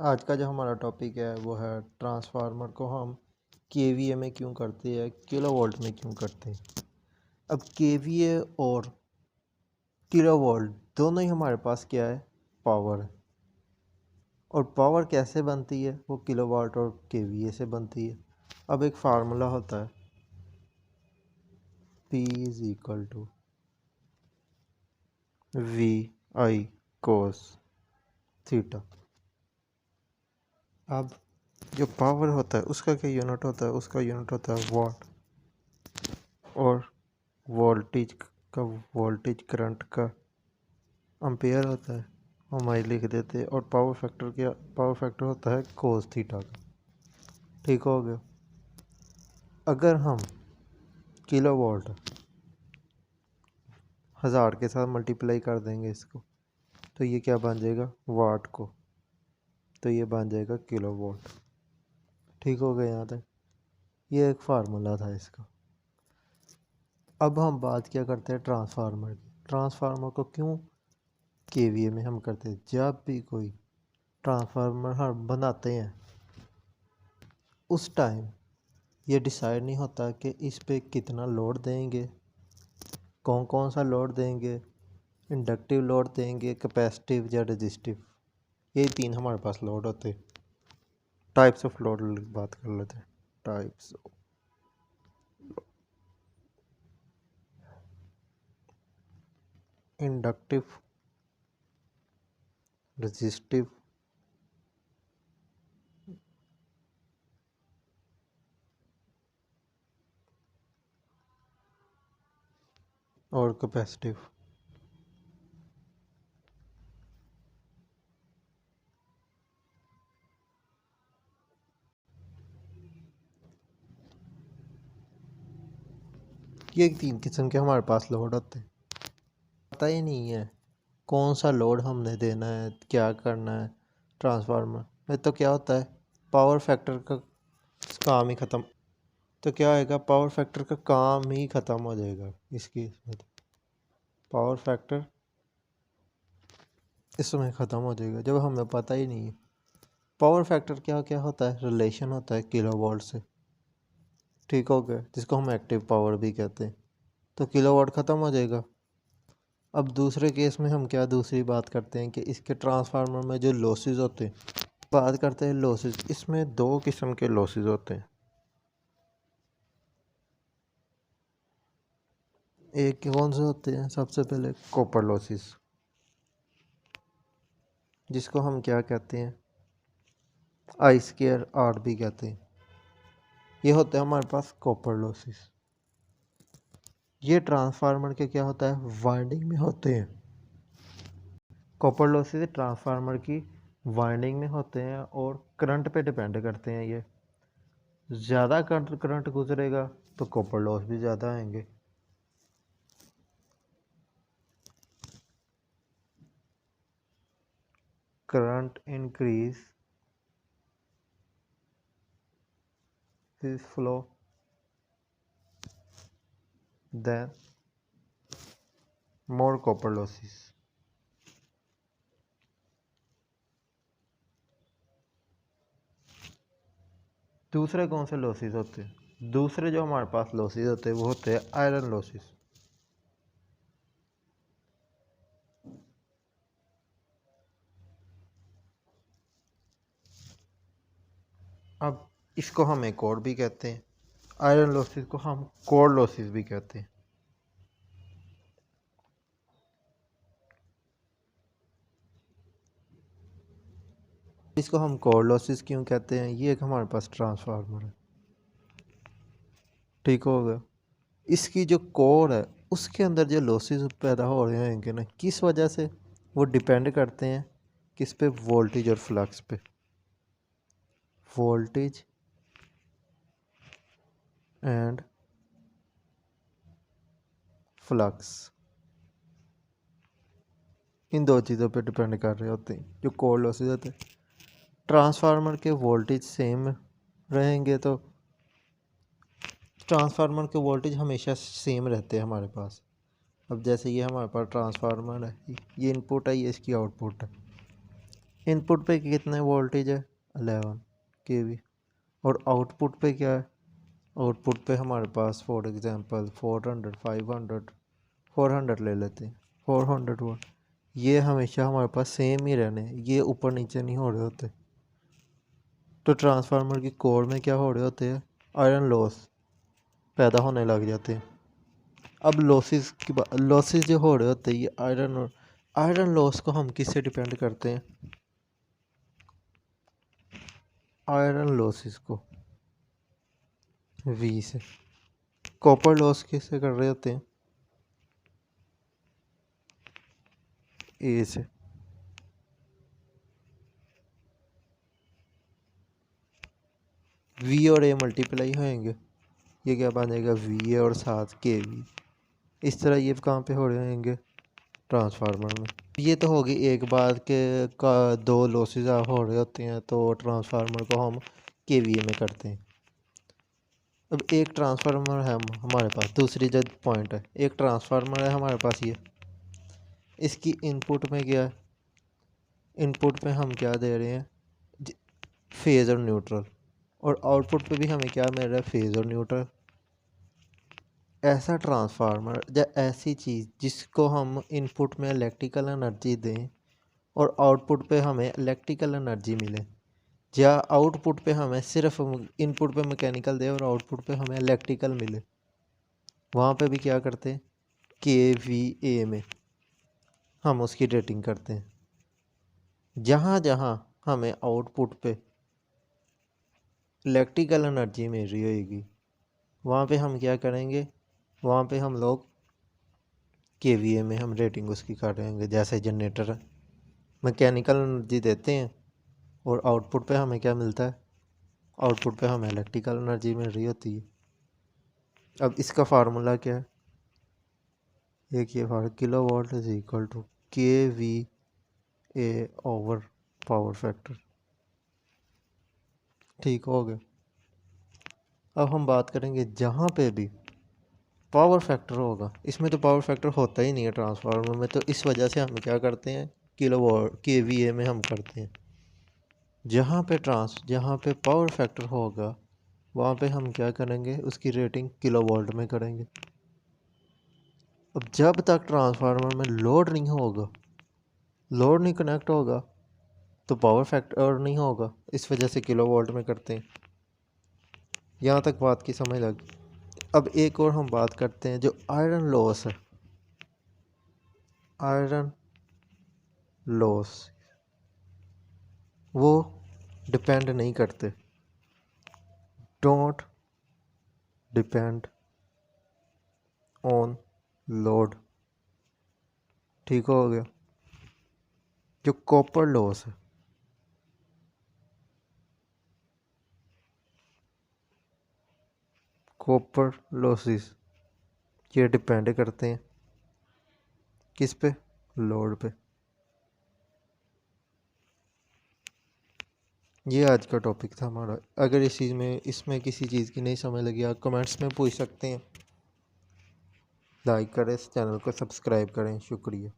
आज का जो हमारा टॉपिक है वो है ट्रांसफार्मर को हम केवीए में क्यों करते हैं, किलो वोल्ट में क्यों करते हैं। अब केवीए और किलो वोल्ट दोनों ही हमारे पास क्या है, पावर है। और पावर कैसे बनती है, वो किलो वाट और केवीए से बनती है। अब एक फार्मूला होता है P is equal to V I cos theta. अब जो पावर होता है उसका क्या यूनिट होता है, उसका यूनिट होता है वाट। और वोल्टेज का वोल्टेज करंट का एम्पेयर होता है, हम आई लिख देते हैं। और पावर फैक्टर होता है कोस थीटा का। ठीक हो गया। अगर हम किलो वोल्ट 1000 के साथ मल्टीप्लाई कर देंगे इसको, तो ये क्या बन जाएगा, वाट को, तो ये बन जाएगा किलो वोल्ट। ठीक हो गया यहाँ तक। ये एक फार्मूला था इसका। अब हम बात क्या करते हैं ट्रांसफार्मर की। ट्रांसफार्मर को क्यों केवीए में हम करते हैं। जब भी कोई ट्रांसफार्मर हम बनाते हैं उस टाइम ये डिसाइड नहीं होता कि इस पे कितना लोड देंगे, कौन कौन सा लोड देंगे, इंडक्टिव लोड देंगे, कैपेसिटिव या रेजिस्टिव। ये तीन हमारे पास लोड होते हैं। टाइप्स ऑफ लोड बात कर लेते हैं। टाइप्स इंडक्टिव, रेजिस्टिव और कैपेसिटिव। ये तीन किस्म के हमारे पास लोड होते हैं। पता ही नहीं है कौन सा लोड हमने देना है, क्या करना है। ट्रांसफार्मर में तो क्या होता है, पावर फैक्टर का काम ही ख़त्म। तो क्या होएगा, पावर फैक्टर का काम ही ख़त्म हो जाएगा इसकी इसमें। तो पावर फैक्टर इसमें ख़त्म हो जाएगा जब हमें पता ही नहीं है पावर फैक्टर क्या क्या होता है। रिलेशन होता है किलो वोल्ट से। ठीक हो गया, जिसको हम एक्टिव पावर भी कहते हैं। तो किलो वोल्ट ख़त्म हो जाएगा। अब दूसरे केस में हम क्या दूसरी बात करते हैं कि इसके ट्रांसफार्मर में जो लॉसेस होते हैं, बात करते हैं लॉसेस। इसमें दो किस्म के लॉसेस होते हैं। एक कौन से होते हैं, सबसे पहले कॉपर लॉसेस, जिसको हम क्या कहते हैं, आई स्क्वायर आर भी कहते हैं। ये होते हैं हमारे पास कॉपर लॉसेस। ये ट्रांसफार्मर के क्या होता है, वाइंडिंग में होते हैं। कॉपर लॉसेस ट्रांसफार्मर की वाइंडिंग में होते हैं और करंट पे डिपेंड करते हैं। ये ज़्यादा करंट गुजरेगा तो कॉपर लॉस भी ज़्यादा आएंगे। Current increase is flow then more copper losses। दूसरे कौन से लॉसेस होते हैं, दूसरे जो हमारे पास लॉसेस होते हैं वो होते हैं आयरन लॉसेस। अब इसको हम एक और भी कहते हैं, आयरन लॉसेस को हम कोर लॉसेस भी कहते हैं। इसको हम कोर लॉसेस क्यों कहते हैं, ये एक हमारे पास ट्रांसफार्मर है। ठीक हो गया। इसकी जो कोर है उसके अंदर जो लॉसेस पैदा हो रहे होंगे ना, किस वजह से, वो डिपेंड करते हैं किस पे, वोल्टेज और फ्लक्स पे। वोल्टेज एंड फ्लक्स, इन दो चीज़ों पे डिपेंड कर रहे होते हैं जो कोर लॉसेस होते हैं। ट्रांसफार्मर के वोल्टेज सेम रहेंगे तो ट्रांसफार्मर के वोल्टेज हमेशा सेम रहते हैं हमारे पास। अब जैसे ये हमारे पास ट्रांसफार्मर है, ये इनपुट है, ये इसकी आउटपुट है। इनपुट पे कितने वोल्टेज है 11 kV और आउटपुट पे क्या है, आउटपुट पे हमारे पास फॉर एग्जांपल 400 500 400 ले लेते हैं 400 वाट। ये हमेशा हमारे पास सेम ही रहने, ये ऊपर नीचे नहीं हो रहे होते। तो ट्रांसफार्मर की कोर में क्या हो रहे होते हैं, आयरन लॉस पैदा होने लग जाते हैं। अब लॉसेस की बात, लॉसेस जो हो रहे होते हैं ये आयरन लॉस को हम किससे डिपेंड करते हैं, आयरन लॉसेस को वी से। कॉपर लॉस किससे कर रहे होते हैं, ए से। वी और ए मल्टीप्लाई होएंगे, ये क्या बन जाएगा वी ए और साथ के वी। इस तरह ये कहाँ पे हो रहे होंगे, ट्रांसफार्मर में। ये तो होगी एक बात के का दो लॉसेस हो रहे होते हैं तो ट्रांसफार्मर को हम केवीए में करते हैं। अब एक ट्रांसफार्मर है हमारे पास, दूसरी जो पॉइंट है, एक ट्रांसफार्मर है हमारे पास ये, इसकी इनपुट में क्या है, इनपुट में हम क्या दे रहे हैं फेज और न्यूट्रल, और आउटपुट पे भी हमें क्या मिल रहा है फेज और न्यूट्रल। ऐसा ट्रांसफार्मर या ऐसी चीज़ जिसको हम इनपुट में इलेक्ट्रिकल एनर्जी दें और आउटपुट पे हमें इलेक्ट्रिकल एनर्जी मिले, या आउटपुट पे हमें सिर्फ इनपुट पे मैकेनिकल दे और आउटपुट पे हमें इलेक्ट्रिकल मिले, वहाँ पे भी क्या करते हैं KVA में हम उसकी रेटिंग करते हैं। जहाँ जहाँ हमें आउटपुट पे इलेक्ट्रिकल एनर्जी मिल रही होगी वहाँ पे हम क्या करेंगे, वहाँ पे हम लोग KVA में हम रेटिंग उसकी कर रहे होंगे। जैसे जनरेटर है, मैकेनिकल एनर्जी देते हैं और आउटपुट पे हमें क्या मिलता है, आउटपुट पे हमें इलेक्ट्रिकल एनर्जी मिल रही होती है। अब इसका फार्मूला क्या है, एक ये formula kilowatt is equal to KVA over power factor. ठीक हो गया। अब हम बात करेंगे जहाँ पे भी पावर फैक्टर होगा, इसमें तो पावर फैक्टर होता ही नहीं है ट्रांसफार्मर में, तो इस वजह से हम क्या करते हैं किलो वाट KVA में हम करते हैं। जहाँ पे पावर फैक्टर होगा वहाँ पे हम क्या करेंगे, उसकी रेटिंग किलो वोल्ट में करेंगे। अब जब तक ट्रांसफार्मर में लोड नहीं होगा, लोड नहीं कनेक्ट होगा, तो पावर फैक्टर नहीं होगा, इस वजह से किलो वोल्ट में करते हैं। यहाँ तक बात की समझ लग। अब एक और हम बात करते हैं जो आयरन लॉस है, आयरन लॉस वो डिपेंड नहीं करते, डोंट डिपेंड ऑन लोड। ठीक हो गया। जो कॉपर लॉस है, कॉपर लॉसेस ये डिपेंड करते हैं किस पे, लोड पे। ये आज का टॉपिक था हमारा। अगर इस चीज़ में इसमें किसी चीज़ की नहीं समझ लगी आप कमेंट्स में पूछ सकते हैं। लाइक करें, इस चैनल को सब्सक्राइब करें। शुक्रिया।